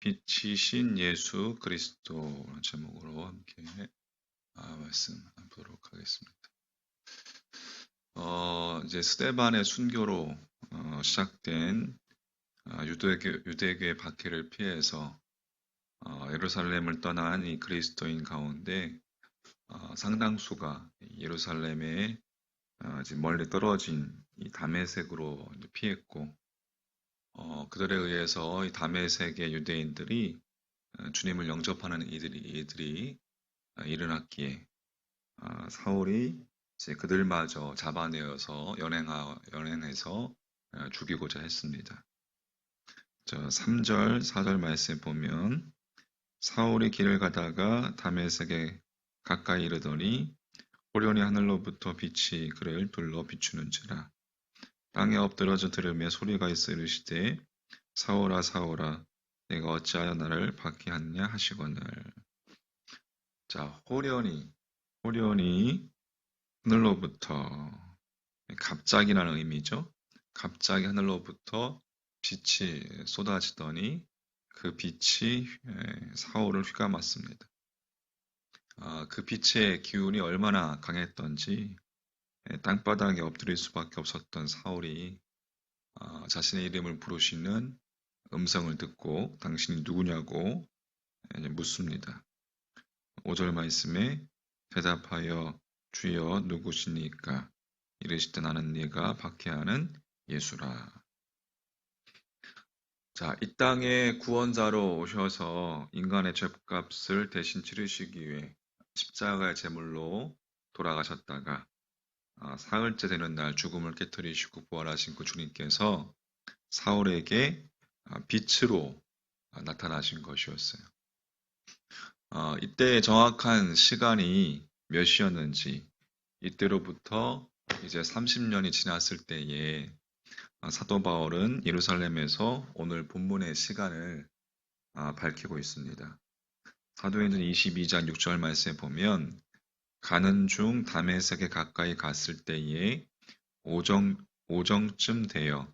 빛이신 예수 그리스도 제목으로 함께 말씀하도록 하겠습니다. 이제 스데반의 순교로 시작된 유대교의 박해를 피해서 예루살렘을 떠난 이 그리스도인 가운데 상당수가 예루살렘에 이제 멀리 떨어진 이 다메섹으로 피했고 그들에 의해서 이 다메섹의 유대인들이 주님을 영접하는 이들이 일어났기에 사울이 이제 그들마저 잡아내어서 연행해서 죽이고자 했습니다. 3절, 4절 말씀 보면 사울이 길을 가다가 다메섹에 가까이 이르더니 호련히 하늘로부터 빛이 그를 둘러 비추는지라. 땅에 엎드러져 들으며 소리가 있어 이르시되 사울아 사울아 내가 어찌하여 나를 박해하느냐 하시거늘. 호련히 하늘로부터 갑자기라는 의미죠. 갑자기 하늘로부터 빛이 쏟아지더니 그 빛이 사울을 휘감았습니다. 그 빛의 기운이 얼마나 강했던지 땅바닥에 엎드릴 수밖에 없었던 사울이 자신의 이름을 부르시는 음성을 듣고 당신이 누구냐고 묻습니다. 5절 말씀에 대답하여 주여 누구시니까 이르시되 나는 네가 박해하는 예수라. 이 땅에 구원자로 오셔서 인간의 죄값을 대신 치르시기 위해 십자가의 제물로 돌아가셨다가 사흘째 되는 날 죽음을 깨뜨리시고 부활하신 그 주님께서 사울에게 빛으로 나타나신 것이었어요. 이때 정확한 시간이 몇 시였는지 이때로부터 이제 30년이 지났을 때에 사도 바울은 예루살렘에서 오늘 본문의 시간을 밝히고 있습니다. 사도행전 22장 6절 말씀에 보면 가는 중 다메섹에 가까이 갔을 때에 오정쯤 되어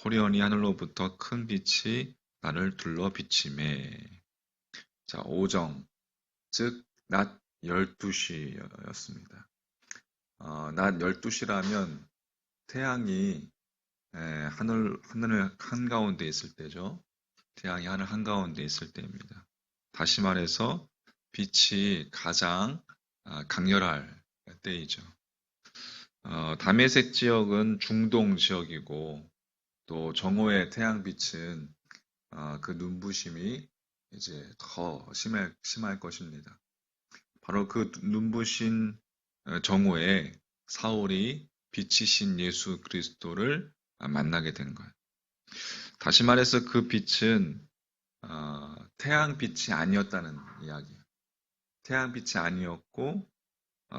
호련히 하늘로부터 큰 빛이 나를 둘러 비치매. 오정, 즉 낮 12시였습니다. 낮 12시라면 태양이 하늘 한가운데 있을 때죠. 태양이 하늘 한가운데 있을 때입니다. 다시 말해서 빛이 가장 강렬할 때이죠. 다메섹 지역은 중동 지역이고 또 정오의 태양빛은 그 눈부심이 이제 더 심할 것입니다. 바로 그 눈부신 정오에 사울이 빛이신 예수 그리스도를 만나게 된 거예요. 다시 말해서 그 빛은 태양빛이 아니었다는 이야기예요. 태양빛이 아니었고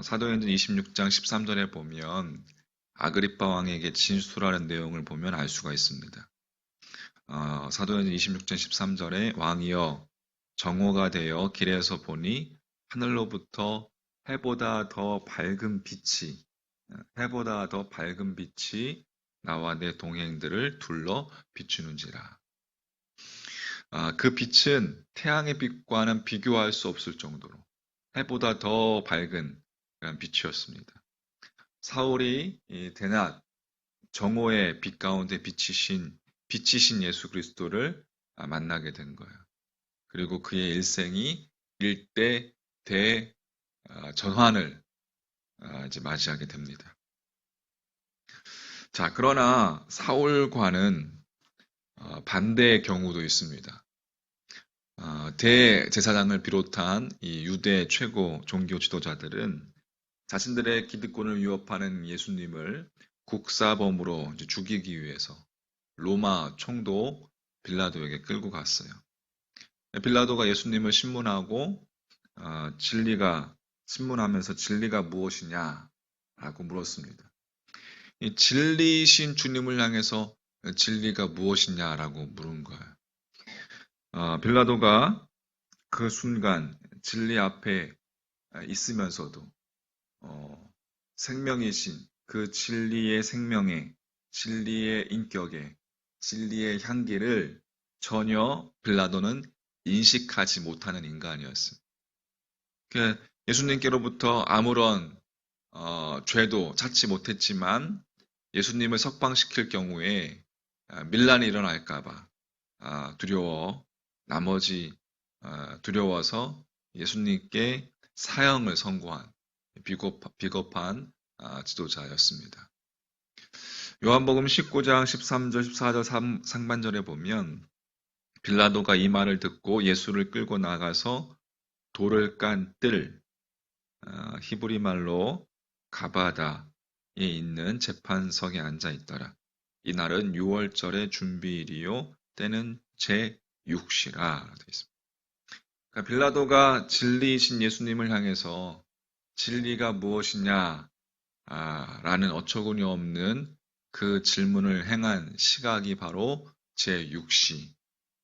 사도행전 26장 13절에 보면 아그리빠 왕에게 진술하는 내용을 보면 알 수가 있습니다. 사도행전 26장 13절에 왕이여 정오가 되어 길에서 보니 하늘로부터 해보다 더 밝은 빛이 나와 내 동행들을 둘러 비추는지라. 그 빛은 태양의 빛과는 비교할 수 없을 정도로 해보다 더 밝은 그런 빛이었습니다. 사울이 이 대낮 정오의 빛 가운데 비치신 예수 그리스도를 만나게 된 거예요. 그리고 그의 일생이 일대 대전환을 이제 맞이하게 됩니다. 그러나 사울과는 반대의 경우도 있습니다. 대제사장을 비롯한 이 유대 최고 종교 지도자들은 자신들의 기득권을 위협하는 예수님을 국사범으로 이제 죽이기 위해서 로마 총독 빌라도에게 끌고 갔어요. 빌라도가 예수님을 신문하고 신문하면서 진리가 무엇이냐라고 물었습니다. 이 진리이신 주님을 향해서 진리가 무엇이냐라고 물은 거예요. 빌라도가 그 순간 진리 앞에 있으면서도 생명이신 그 진리의 생명에, 진리의 인격에, 진리의 향기를 전혀 빌라도는 인식하지 못하는 인간이었습니다. 예수님께로부터 아무런 죄도 찾지 못했지만 예수님을 석방시킬 경우에 밀란이 일어날까봐 두려워서 예수님께 사형을 선고한 비겁한 지도자였습니다. 요한복음 19장 13절 14절 상반절에 보면 빌라도가 이 말을 듣고 예수를 끌고 나가서 돌을 깐 뜰, 히브리 말로 가바다에 있는 재판석에 앉아 있더라. 이날은 6월절의 준비일이요 때는 제6시라 되어 있습니다. 그러니까 빌라도가 진리이신 예수님을 향해서 진리가 무엇이냐 라는 어처구니 없는 그 질문을 행한 시각이 바로 제6시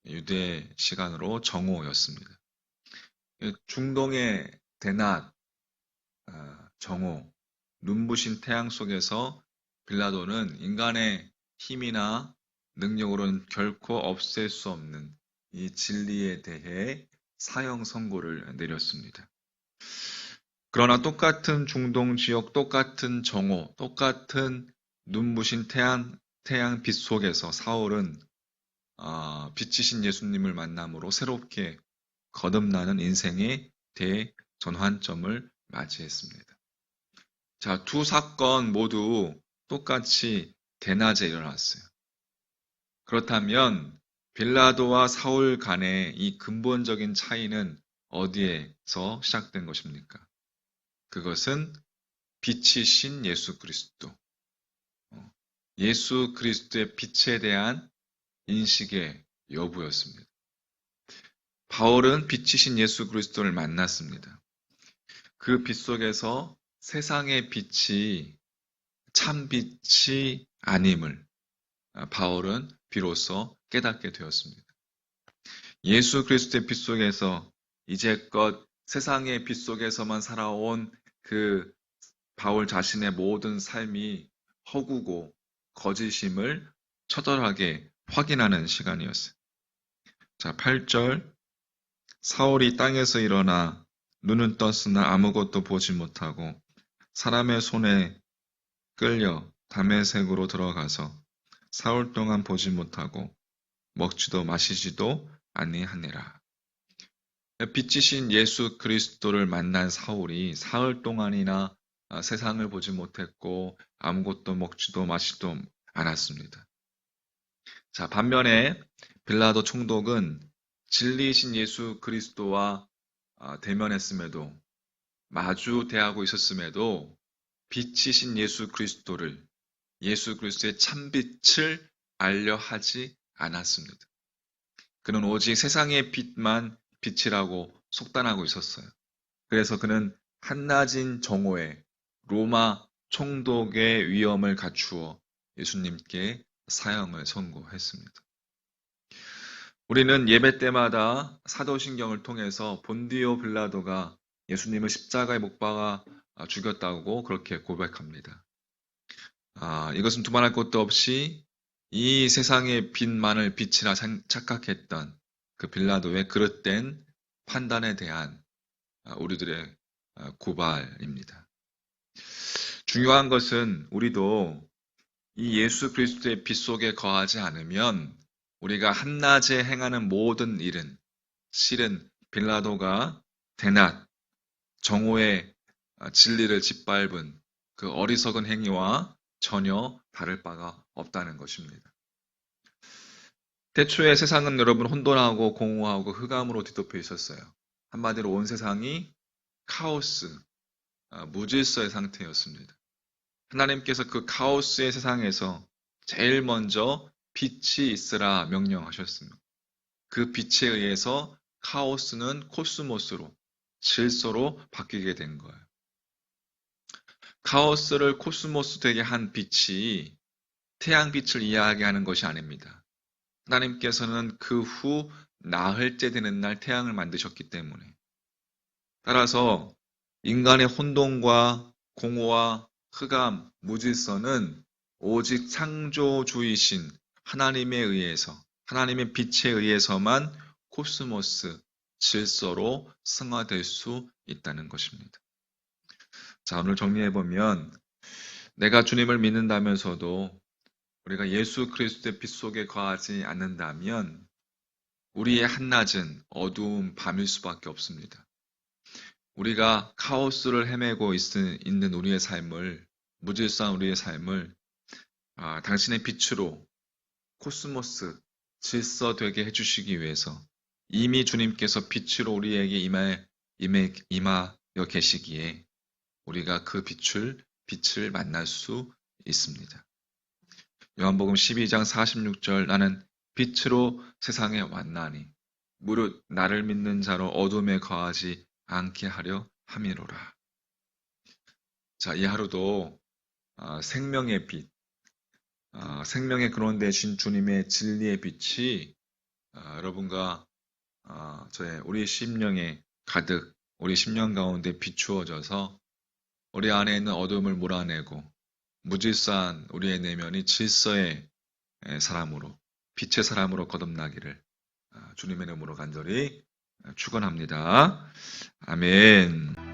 유대 시간으로 정오였습니다. 중동의 대낮 정오 눈부신 태양 속에서 빌라도는 인간의 힘이나 능력으로는 결코 없앨 수 없는 이 진리에 대해 사형 선고를 내렸습니다. 그러나 똑같은 중동 지역, 똑같은 정오, 똑같은 눈부신 태양빛 속에서 사울은 빛이신 예수님을 만남으로 새롭게 거듭나는 인생의 대전환점을 맞이했습니다. 자, 두 사건 모두 똑같이 대낮에 일어났어요. 그렇다면 빌라도와 사울 간의 이 근본적인 차이는 어디에서 시작된 것입니까? 그것은 빛이신 예수 그리스도, 예수 그리스도의 빛에 대한 인식의 여부였습니다. 바울은 빛이신 예수 그리스도를 만났습니다. 그 빛 속에서 세상의 빛이 참 빛이 아님을 바울은 비로소 깨닫게 되었습니다. 예수 그리스도의 빛 속에서 이제껏 세상의 빛 속에서만 살아온 그 바울 자신의 모든 삶이 허구고 거짓임을 처절하게 확인하는 시간이었어요. 자, 8절 사울이 땅에서 일어나 눈은 떴으나 아무것도 보지 못하고 사람의 손에 끌려 다메섹으로 들어가서 사흘 동안 보지 못하고 먹지도 마시지도 아니하니라. 빛이신 예수 그리스도를 만난 사울이 사흘 동안이나 세상을 보지 못했고 아무것도 먹지도 마시지도 않았습니다. 자, 반면에 빌라도 총독은 진리이신 예수 그리스도와 대면했음에도 마주 대하고 있었음에도 빛이신 예수 그리스도를 예수 그리스도의 참빛을 알려 하지 않았습니다. 그는 오직 세상의 빛만 빛이라고 속단하고 있었어요. 그래서 그는 한낮인 정오에 로마 총독의 위엄을 갖추어 예수님께 사형을 선고했습니다. 우리는 예배 때마다 사도신경을 통해서 본디오 빌라도가 예수님을 십자가에 못 박아 죽였다고 그렇게 고백합니다. 이것은 두말할 것도 없이 이 세상의 빛만을 빛이라 착각했던 그 빌라도의 그릇된 판단에 대한 우리들의 고발입니다. 중요한 것은 우리도 이 예수 그리스도의 빛 속에 거하지 않으면 우리가 한낮에 행하는 모든 일은 실은 빌라도가 대낮 정오의 진리를 짓밟은 그 어리석은 행위와 전혀 다를 바가 없다는 것입니다. 태초에 세상은 여러분 혼돈하고 공허하고 흑암으로 뒤덮여 있었어요. 한마디로 온 세상이 카오스, 무질서의 상태였습니다. 하나님께서 그 카오스의 세상에서 제일 먼저 빛이 있으라 명령하셨습니다. 그 빛에 의해서 카오스는 코스모스로, 질서로 바뀌게 된 거예요. 카오스를 코스모스 되게 한 빛이 태양빛을 이해하게 하는 것이 아닙니다. 하나님께서는 그 후 나흘째 되는 날 태양을 만드셨기 때문에 따라서 인간의 혼돈과 공허와 흑암, 무질서는 오직 창조주이신 하나님에 의해서 하나님의 빛에 의해서만 코스모스, 질서로 승화될 수 있다는 것입니다. 자, 오늘 정리해보면 내가 주님을 믿는다면서도 우리가 예수 그리스도의 빛 속에 거하지 않는다면 우리의 한낮은 어두운 밤일 수밖에 없습니다. 우리가 카오스를 헤매고 있는 우리의 삶을, 무질서한 우리의 삶을 당신의 빛으로 코스모스, 질서 되게 해주시기 위해서 이미 주님께서 빛으로 우리에게 임하여 계시기에 우리가 그 빛을 만날 수 있습니다. 요한복음 12장 46절 나는 빛으로 세상에 왔나니 무릇 나를 믿는 자로 어둠에 거하지 않게 하려 함이로라. 자, 이 하루도 생명의 빛, 생명의 근원 되신 주님의 진리의 빛이 여러분과 우리 심령에 가득, 우리 심령 가운데 비추어져서 우리 안에 있는 어둠을 몰아내고 무질서한 우리의 내면이 질서의 사람으로, 빛의 사람으로 거듭나기를 주님의 이름으로 간절히 축원합니다. 아멘.